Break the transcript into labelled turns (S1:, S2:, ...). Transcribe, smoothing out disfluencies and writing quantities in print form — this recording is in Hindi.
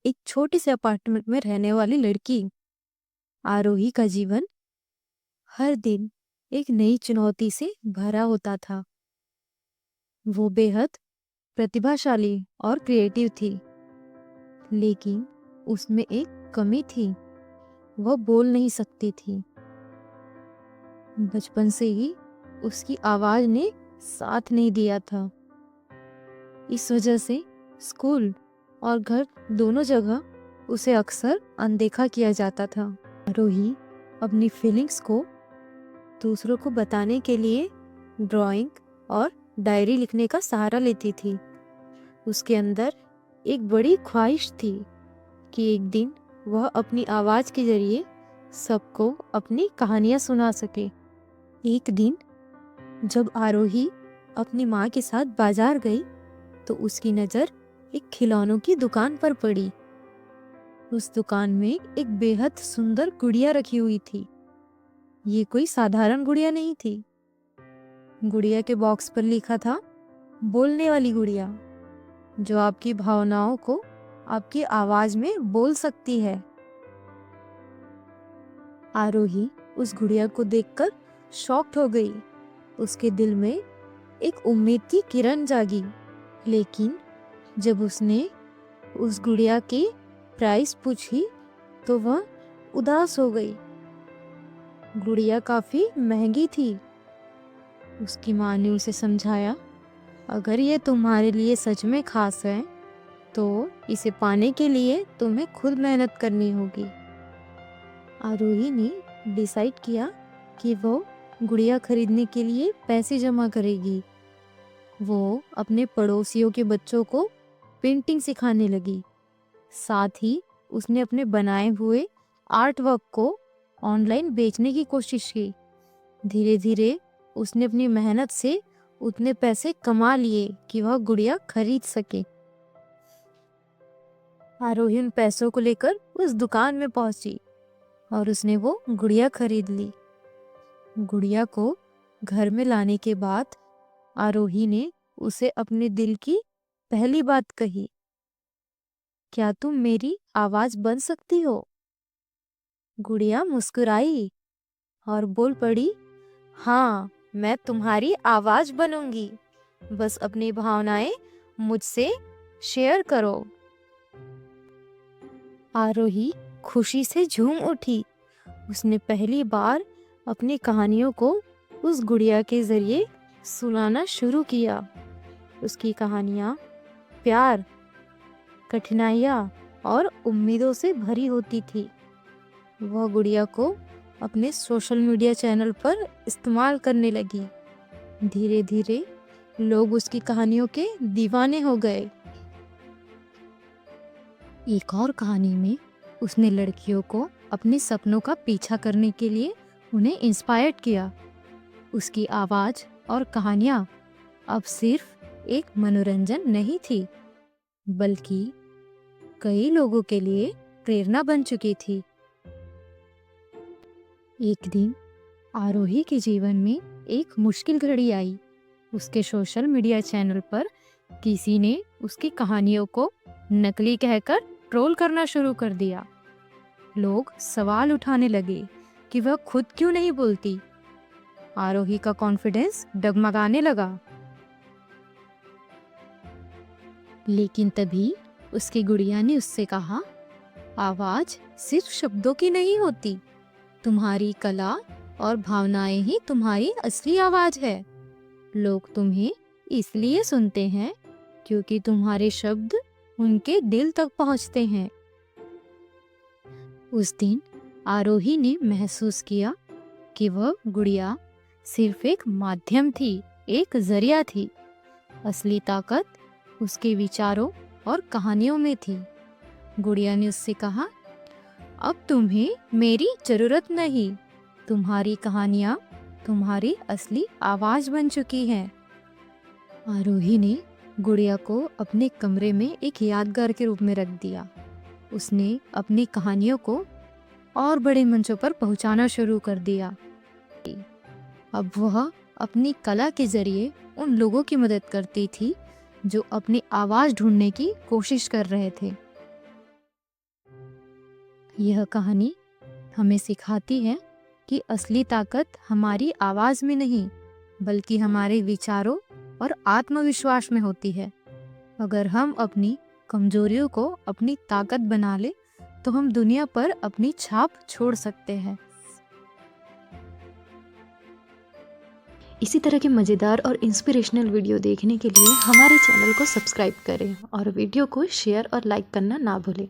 S1: एक छोटे से अपार्टमेंट में रहने वाली लड़की। आरोही का जीवन हर दिन एक नई चुनौती से भरा होता था। वो बेहद प्रतिभाशाली और क्रिएटिव थी, लेकिन उसमें एक कमी थी। वह बोल नहीं सकती थी। बचपन से ही उसकी आवाज ने साथ नहीं दिया था। इस वजह से स्कूल और घर दोनों जगह उसे अक्सर अनदेखा किया जाता था। आरोही अपनी फीलिंग्स को दूसरों को बताने के लिए ड्राइंग और डायरी लिखने का सहारा लेती थी। उसके अंदर एक बड़ी ख्वाहिश थी कि एक दिन वह अपनी आवाज के जरिए सबको अपनी कहानियां सुना सके। एक दिन जब आरोही अपनी माँ के साथ बाजार गई तो उसकी नज़र एक खिलौनों की दुकान पर पड़ी। उस दुकान में एक बेहद सुंदर गुड़िया रखी हुई थी। ये कोई साधारण गुड़िया नहीं थी। गुड़िया के बॉक्स पर लिखा था, बोलने वाली गुड़िया, जो आपकी भावनाओं को आपकी आवाज में बोल सकती है। आरोही उस गुड़िया को देखकर शॉक्ड हो गई। उसके दिल में एक उम्मीद की किरण जागी। लेकिन जब उसने उस गुड़िया की प्राइस पूछी तो वह उदास हो गई। गुड़िया काफी महंगी थी। उसकी माँ ने उसे समझाया, अगर ये तुम्हारे लिए सच में खास है तो इसे पाने के लिए तुम्हें खुद मेहनत करनी होगी। आरोही ने डिसाइड किया कि वो गुड़िया खरीदने के लिए पैसे जमा करेगी। वो अपने पड़ोसियों के बच्चों को पेंटिंग सिखाने लगी। साथ ही उसने अपने बनाए हुए आर्ट वर्क को ऑनलाइन बेचने की कोशिश की। धीरे धीरे उसने अपनी मेहनत से उतने पैसे कमा लिए कि वह गुड़िया खरीद सके। आरोही उन पैसों को लेकर उस दुकान में पहुंची और उसने वो गुड़िया खरीद ली। गुड़िया को घर में लाने के बाद आरोही ने उसे अपने दिल की पहली बात कही, क्या तुम मेरी आवाज बन सकती हो? गुड़िया मुस्कुराई और बोल पड़ी, हाँ, मैं तुम्हारी आवाज बनूंगी। बस अपनी भावनाएं मुझसे शेयर करो। आरोही खुशी से झूम उठी। उसने पहली बार अपनी कहानियों को उस गुड़िया के जरिए सुनाना शुरू किया। उसकी कहानियां प्यार, कठिनाइयाँ और उम्मीदों से भरी होती थी। वह गुड़िया को अपने सोशल मीडिया चैनल पर इस्तेमाल करने लगी। धीरे धीरे लोग उसकी कहानियों के दीवाने हो गए। एक और कहानी में उसने लड़कियों को अपने सपनों का पीछा करने के लिए उन्हें इंस्पायर्ड किया। उसकी आवाज और कहानियां अब सिर्फ एक मनोरंजन नहीं थी, बल्कि कई लोगों के लिए प्रेरणा बन चुकी थी। एक दिन आरोही के जीवन में एक मुश्किल घड़ी आई। उसके सोशल मीडिया चैनल पर किसी ने उसकी कहानियों को नकली कहकर ट्रोल करना शुरू कर दिया। लोग सवाल उठाने लगे कि वह खुद क्यों नहीं बोलती। आरोही का कॉन्फिडेंस डगमगाने लगा। लेकिन तभी उसकी गुड़िया ने उससे कहा, आवाज सिर्फ शब्दों की नहीं होती, तुम्हारी कला और भावनाएं ही तुम्हारी असली आवाज है। लोग तुम्हें इसलिए सुनते हैं क्योंकि तुम्हारे शब्द उनके दिल तक पहुंचते हैं। उस दिन आरोही ने महसूस किया कि वह गुड़िया सिर्फ एक माध्यम थी, एक जरिया थी। असली ताकत उसके विचारों और कहानियों में थी। गुड़िया ने उससे कहा, अब तुम्हें मेरी जरूरत नहीं, तुम्हारी कहानियां तुम्हारी असली आवाज बन चुकी हैं। आरोही ने गुड़िया को अपने कमरे में एक यादगार के रूप में रख दिया। उसने अपनी कहानियों को और बड़े मंचों पर पहुंचाना शुरू कर दिया। अब वह अपनी कला के जरिए उन लोगों की मदद करती थी जो अपनी आवाज ढूंढने की कोशिश कर रहे थे। यह कहानी हमें सिखाती है कि असली ताकत हमारी आवाज में नहीं, बल्कि हमारे विचारों और आत्मविश्वास में होती है। अगर हम अपनी कमजोरियों को अपनी ताकत बना ले, तो हम दुनिया पर अपनी छाप छोड़ सकते हैं। इसी तरह के मज़ेदार और इंस्पिरेशनल वीडियो देखने के लिए हमारे चैनल को सब्सक्राइब करें और वीडियो को शेयर और लाइक करना ना भूलें।